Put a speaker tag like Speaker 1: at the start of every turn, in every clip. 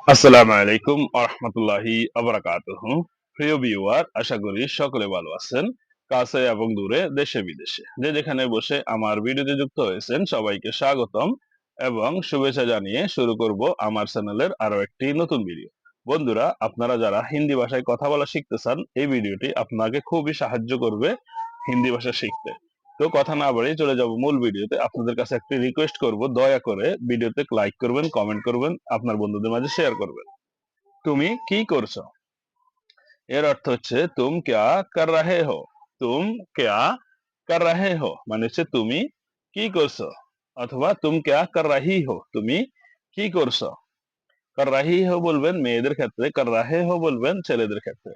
Speaker 1: আসসালামু আলাইকুম ওয়া রাহমাতুল্লাহি ওয়া বারাকাতুহু। প্রিয় ভিউয়ার, আশা করি সকলে ভালো আছেন। কাছে এবং দূরে, দেশে বিদেশে যে যেখানে বসে আমার ভিডিওতে যুক্ত হয়েছেন সবাইকে স্বাগতম এবং শুভেচ্ছা জানিয়ে শুরু করব আমার চ্যানেলের আরো একটি নতুন ভিডিও। বন্ধুরা, আপনারা যারা হিন্দি ভাষায় কথা বলা শিখতে চান, এই ভিডিওটি আপনাকে খুবই সাহায্য করবে হিন্দি ভাষা শিখতে। তো কথা না বাড়িয়ে চলে যাব মূল ভিডিওতে। আপনাদের কাছে একটি রিকোয়েস্ট করব, দয়া করে ভিডিওতে লাইক করবেন, কমেন্ট করবেন, আপনার বন্ধুদের মাঝে শেয়ার করবেন। তুমি কি করছো? এর অর্থ হচ্ছে তুম ক্যা কর রাহে হো। তুম ক্যা কর রাহে হো মানে হচ্ছে তুমি কি করছো, অথবা তুম ক্যা কর রাহি হো, তুমি কি করছো। কর রাহি হো বলবেন মেয়েদের ক্ষেত্রে, কর রাহে হো বলবেন ছেলেদের ক্ষেত্রে।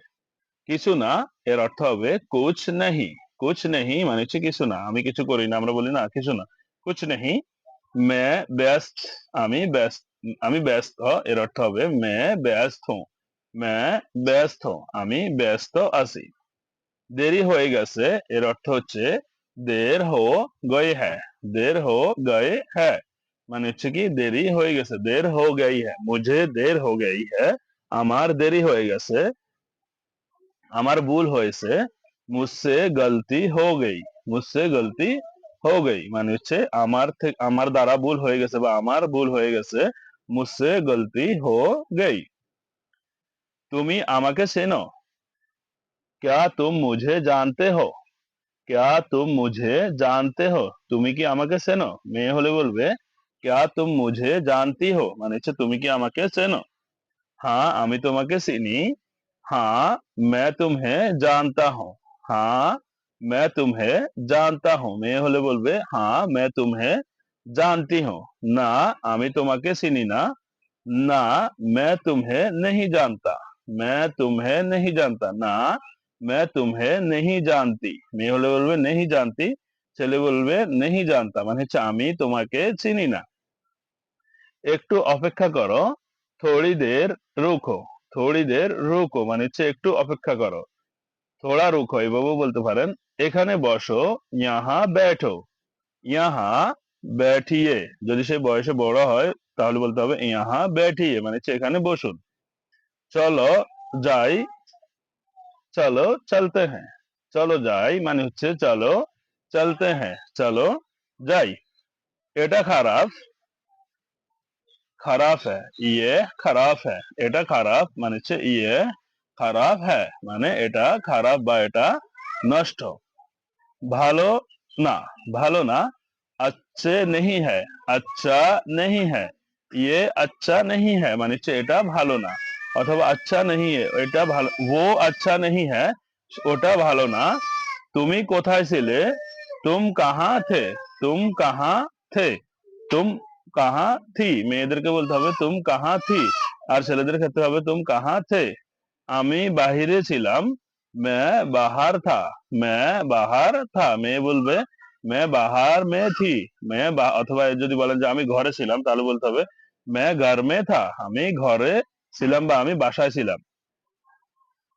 Speaker 1: কিছু না এর অর্থ হবে কুছ নেহি। কুছ নেহি মানে হচ্ছে কিছু না, আমি কিছু করি না, আমরা বলি না কিছু না। কুছ নেহি। मैं ব্যস্ত, আমি ব্যস্ত, আমি ব্যস্ত এর অর্থ হবে मैं ব্যস্ত हूं। मैं ব্যস্ত हूं, আমি ব্যস্ত আছি। দেরি হয়ে গেছে এর অর্থ হচ্ছে देर हो गई है। देर हो गए है মানে হচ্ছে কি দেরি হয়ে গেছে, देर हो गई है, मुझे देर हो गई है, আমার দেরি হয়ে গেছে, আমার ভুল হয়েছে। মুঝসে গলতি হো গই, মুঝসে গলতি হো গই মানে হচ্ছে আমার দ্বারা ভুল হয়ে গেছে বা আমার ভুল হয়ে গেছে। মুঝসে গলতি হো গই। তুমি আমাকে চেনো? क्या तुम मुझे जानते हो? क्या तुम मुझे जानते हो? তুমি কি আমাকে চেনো? মেয়ে হলে বলবে क्या तुम मुझे जानती हो মানে হচ্ছে তুমি কি আমাকে চেনো। हाँ আমি তোমাকে চিনি। हाँ मैं तुम्हें जानता हूँ। हाँ मैं तुम्हें जानता हूँ মেয়ে হলে বলবে हाँ मैं तुम्हें जानती हूँ। না আমি তোমাকে চিনি না। না मैं तुम्हें नहीं जानता। मैं तुम्हें नहीं जानता না मैं तुम्हें नहीं जानती মেয়ে হলে বলবে नहीं जानती, ছেলে বলবে नहीं जानता মানে হচ্ছে আমি তোমাকে চিনি না। একটু অপেক্ষা করো। থোড়ি দের রুকো। থোড়ি দের রুকো মানে হচ্ছে একটু অপেক্ষা করো। থোড়া রুকো এভাবেও বলতে পারেন। এখানে বসো। ইহা बैठो। ইহা बैठिए যদি সে বয়সে বড় হয় তাহলে বলতে হবে ইহা बैठिए মানে হচ্ছে এখানে বসুন। চলো যাই। চলো চলতে হ্যাঁ। চলো যাই মানে হচ্ছে চলো চলতে হ্যাঁ, চলো যাই। এটা খারাপ। খারাপ হ্যাঁ, ইয়ে খারাপ হ্যাঁ, এটা খারাপ মানে হচ্ছে ইয়ে খারাপ হ্যাঁ মানে এটা খারাপ বা এটা নষ্ট। ভালো না, ভালো না। अच्छे नहीं है, अच्छा नहीं है, ये अच्छा नहीं है মানে হচ্ছে এটা ভালো না, অথবা अच्छा नहीं है এটা ভালো, वो अच्छा नहीं है ওটা ভালো না। তুমি কোথায় ছিলে? तुम कहाँ थे? तुम कहाँ थे? तुम कहाँ थी মেয়েদেরকে বলতে হবে तुम कहाँ थी, আর ছেলেদের ক্ষেত্রে হবে तुम कहाँ थे। আমি বাহিরে ছিলাম। मैं बाहर था। मैं बाहर था মেয়ে বলবে मैं बाहर में थी। অথবা যদি বলেন যে আমি ঘরে ছিলাম তাহলে বলতে হবে मैं घर में था। আমি ঘরে ছিলাম বা আমি বাসায় ছিলাম।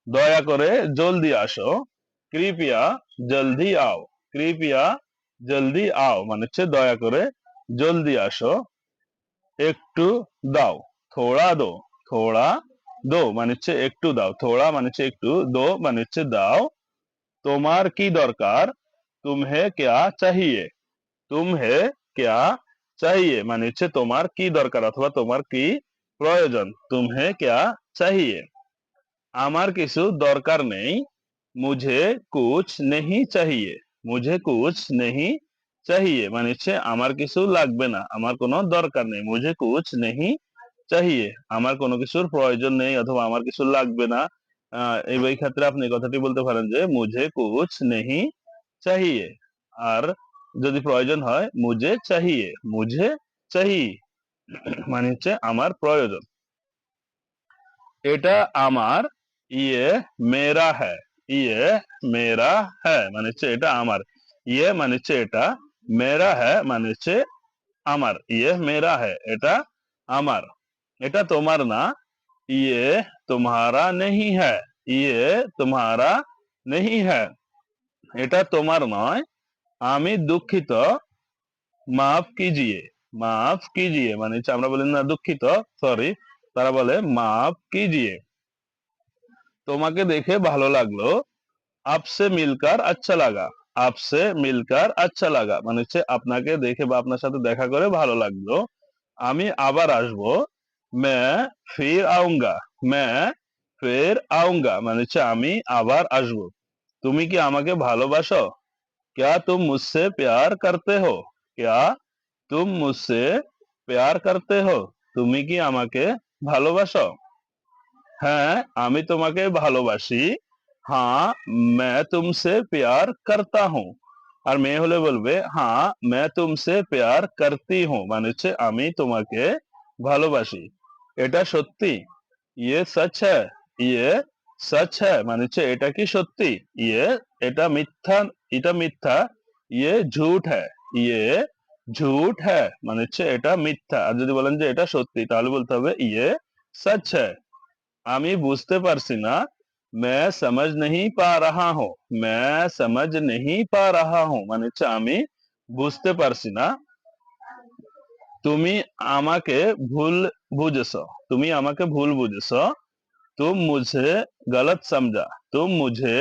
Speaker 1: দয়া করে জলদি আসো। কৃপয়া জলদি আও। কৃপয়া জলদি আও মানে হচ্ছে দয়া করে জলদি আসো। একটু দাও। থোড়া দো। থোড়া দো মানে হচ্ছে একটু দাও। থোড়া মানে হচ্ছে একটু, দো মানে হচ্ছে দাও। তোমার কি দরকার? তুমহে ক্যা চাহিয়ে। তুমহে ক্যা চাহিয়ে মানে হচ্ছে তোমার কি দরকার অথবা তোমার কি প্রয়োজন। তুমহে ক্যা চাহিয়ে। আমার কিছু দরকার নেই। মুঝে কুছ নেহি চাহিয়ে। মুঝে কুছ নেহি চাহিয়ে মানে হচ্ছে আমার কিছু লাগবে না, আমার কোনো দরকার নেই। মুঝে কুছ নেহি চাহিয়ে আমার কোনো কিছুর প্রয়োজন নেই অথবা আমার কিছু লাগবে না। এই ক্ষেত্রে আপনি এই কথাটি বলতে পারেন যে মুঝে কুছ নেহি চাহিয়ে। আর যদি প্রয়োজন হয় মুঝে চাহিয়ে। মুঝে চাহি মানে হচ্ছে আমার প্রয়োজন। এটা আমার। ইয়ে মেরা হ্যায়। ইয়ে মেরা হ্যায় মানে হচ্ছে এটা আমার। ইয়ে মানে হচ্ছে এটা, মেরা হ্যায় মানে হচ্ছে আমার। ইয়ে মেরা হ্যায় এটা আমার। এটা তোমার না। ইয়ে तुम्हारा नहीं है। ইয়ে तुम्हारा नहीं है এটা তোমার নয়। আমি দুঃখিত। মাফ কিজিয়ে। মাফ কিজিয়ে মানে হচ্ছে আমরা বলি না দুঃখিত, সরি, তারা বলে মাফ कीजिए। তোমাকে দেখে ভালো লাগলো। आपसे मिलकर अच्छा लगा। आपसे मिलकर अच्छा लगा মানে হচ্ছে আপনাকে দেখে বা আপনার সাথে দেখা করে ভালো লাগলো। আমি আবার আসবো। मैं फिर आऊंगा। मैं फिर आऊंगा মানে হচ্ছে আমি আবার আসবো। তুমি কি আমাকে ভালোবাসো? क्या तुम मुझसे प्यार करते हो? क्या तुम मुझसे प्यार करते हो? তুমি কি আমাকে ভালোবাসো? হ্যাঁ, আমি তোমাকে ভালোবাসি। हाँ, मैं तुमसे प्यार करता हूँ। আর মেয়ে হলে বলবে হ্যাঁ मैं तुमसे प्यार करती हूँ মানে হচ্ছে আমি তোমাকে ভালোবাসি। এটা সত্যি? ये सच है। ये सच है মানে হচ্ছে এটা কি সত্যি? ये এটা মিথ্যা। এটা মিথ্যা। ये झूठ है। ये झूठ है মানে হচ্ছে এটা মিথ্যা। আর যদি বলেন যে এটা সত্যি তাহলে বলতে হবে ये सच है। আমি বুঝতে পারছি না। मैं समझ नहीं पा रहा हूँ। मैं समझ नहीं पा रहा हूँ মানে হচ্ছে আমি বুঝতে পারছি না। তুমি আমাকে ভুল বুঝেছো। তুমি আমাকে ভুল বুঝেছো। तुम मुझे गलत समझा। तुम मुझे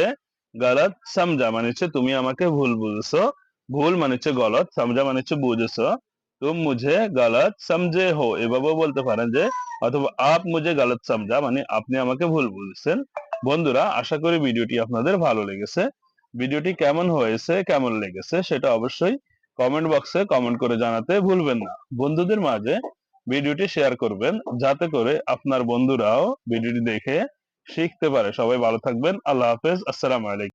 Speaker 1: गलत समझा মানে হচ্ছে তুমি আমাকে ভুল বুঝেছো। ভুল মানে হচ্ছে গলত, সমঝা মানে হচ্ছে বুঝেছো। तुम मुझे गलत समझे हो এভাবেও বলতে পারেন যে, অথবা आप मुझे गलत समझा মানে আপনি আমাকে ভুল বুঝেছেন। বন্ধুরা, আশা করি ভিডিওটি আপনাদের ভালো লেগেছে। ভিডিওটি কেমন হয়েছে, কেমন লেগেছে সেটা অবশ্যই কমেন্ট বক্সে কমেন্ট করে জানাতে ভুলবেন না। বন্ধুদের মাঝে ভিডিওটি শেয়ার করবেন যাতে করে আপনার বন্ধুরাও ভিডিওটি দেখে শিখতে পারে। সবাই ভালো থাকবেন। আল্লাহ হাফেজ। আসসালামু আলাইকুম।